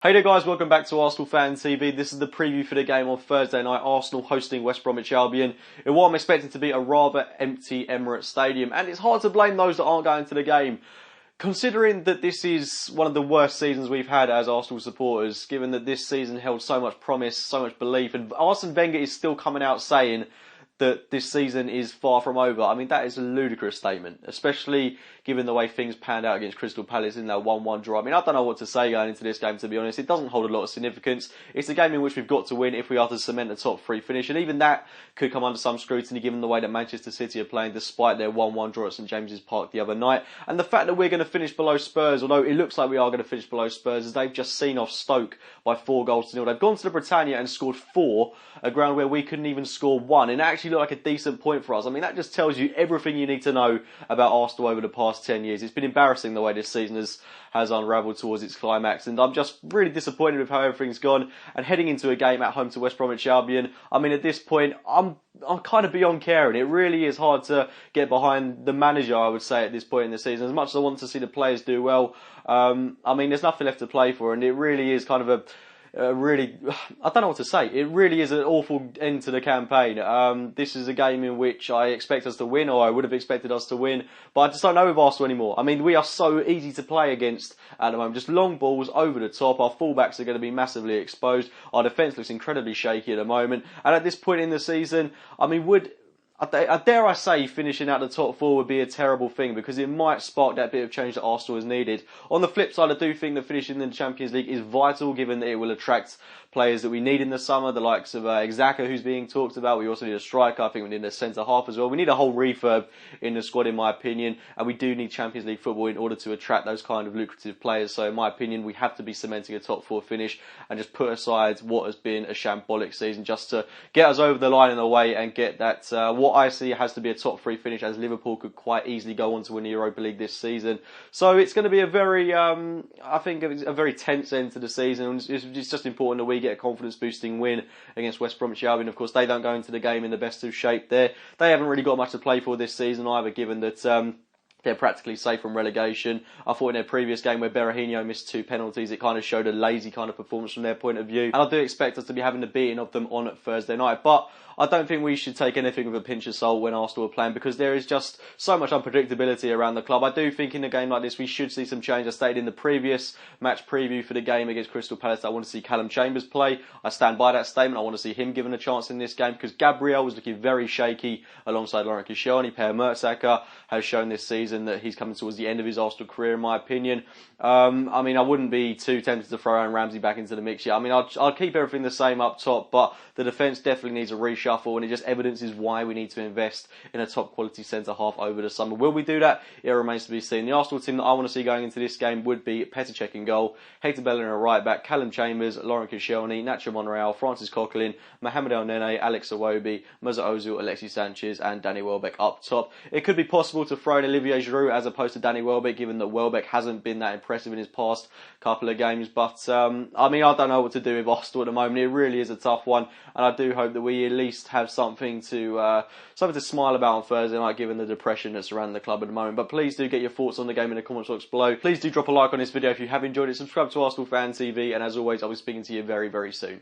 Hey there guys, welcome back to Arsenal Fan TV. This is the preview for the game on Thursday night, Arsenal hosting West Bromwich Albion in what I'm expecting to be a rather empty Emirates Stadium. And it's hard to blame those that aren't going to the game, considering that this is one of the worst seasons we've had as Arsenal supporters, given that this season held so much promise, so much belief, and Arsene Wenger is still coming out saying that this season is far from over. I mean, that is a ludicrous statement, especially given the way things panned out against Crystal Palace in that 1-1 draw. I mean, I don't know what to say going into this game, to be honest. It doesn't hold a lot of significance. It's a game in which we've got to win if we are to cement a top three finish, and even that could come under some scrutiny given the way that Manchester City are playing despite their 1-1 draw at St James's Park the other night. And the fact that we're going to finish below Spurs, although it looks like we are going to finish below Spurs, as they've just seen off Stoke by 4-0. They've gone to the Britannia and scored 4, a ground where we couldn't even score 1, and it actually looked like a decent point for us. I mean, that just tells you everything you need to know about Arsenal over the past 10 years. It's been embarrassing the way this season has unravelled towards its climax, and I'm just really disappointed with how everything's gone. And heading into a game at home to West Bromwich Albion, I mean, at this point, I'm kind of beyond caring. It really is hard to get behind the manager, I would say, at this point in the season. As much as I want to see the players do well, I mean, there's nothing left to play for, and it really is kind of really, I don't know what to say. It really is an awful end to the campaign. This is a game in which I expect us to win, or I would have expected us to win, but I just don't know with Arsenal anymore. I mean, we are so easy to play against at the moment. Just long balls over the top. Our fullbacks are going to be massively exposed. Our defence looks incredibly shaky at the moment. And at this point in the season, I mean, dare I say finishing out the top 4 would be a terrible thing, because it might spark that bit of change that Arsenal has needed. On the flip side, I do think that finishing in the Champions League is vital, given that it will attract players that we need in the summer, the likes of Xhaka, who's being talked about. We also need a striker. I think we need a centre-half as well. We need a whole refurb in the squad, in my opinion, and we do need Champions League football in order to attract those kind of lucrative players. So in my opinion, we have to be cementing a top 4 finish and just put aside what has been a shambolic season, just to get us over the line in a way and get that, what I see has to be a top 3 finish, as Liverpool could quite easily go on to win the Europa League this season. So it's going to be a very, I think, a very tense end to the season. It's just important that we get a confidence-boosting win against West Bromwich Albion. Of course, they don't go into the game in the best of shape there. They haven't really got much to play for this season either, given that they're practically safe from relegation. I thought in their previous game where Berahino missed 2 penalties, it kind of showed a lazy kind of performance from their point of view. And I do expect us to be having the beating of them on Thursday night. But I don't think we should take anything with a pinch of salt when Arsenal are playing, because there is just so much unpredictability around the club. I do think in a game like this we should see some change. I stated in the previous match preview for the game against Crystal Palace that I want to see Callum Chambers play. I stand by that statement. I want to see him given a chance in this game, because Gabriel was looking very shaky alongside Laurent Koscielny. Per Mertesacker has shown this season that he's coming towards the end of his Arsenal career, in my opinion. I mean, I wouldn't be too tempted to throw Aaron Ramsey back into the mix yet. I mean, I'll keep everything the same up top, but the defence definitely needs a reshuffle, and it just evidences why we need to invest in a top quality centre-half over the summer. Will we do that? It remains to be seen. The Arsenal team that I want to see going into this game would be Petr Cech in goal, Hector Bellerin at right back, Callum Chambers, Laurent Koscielny, Nacho Monreal, Francis Coquelin, Mohamed El Nene, Alex Iwobi, Mesut Ozil, Alexis Sanchez and Danny Welbeck up top. It could be possible to throw in Olivier Giroud as opposed to Danny Welbeck, given that Welbeck hasn't been that impressive in his past couple of games. But I mean, I don't know what to do with Arsenal at the moment. It really is a tough one, and I do hope that we at least have something to smile about on Thursday night, given the depression that's around the club at the moment. But please do get your thoughts on the game in the comments box below. Please do drop a like on this video if you have enjoyed it. Subscribe to Arsenal Fan TV, and as always, I'll be speaking to you very, very soon.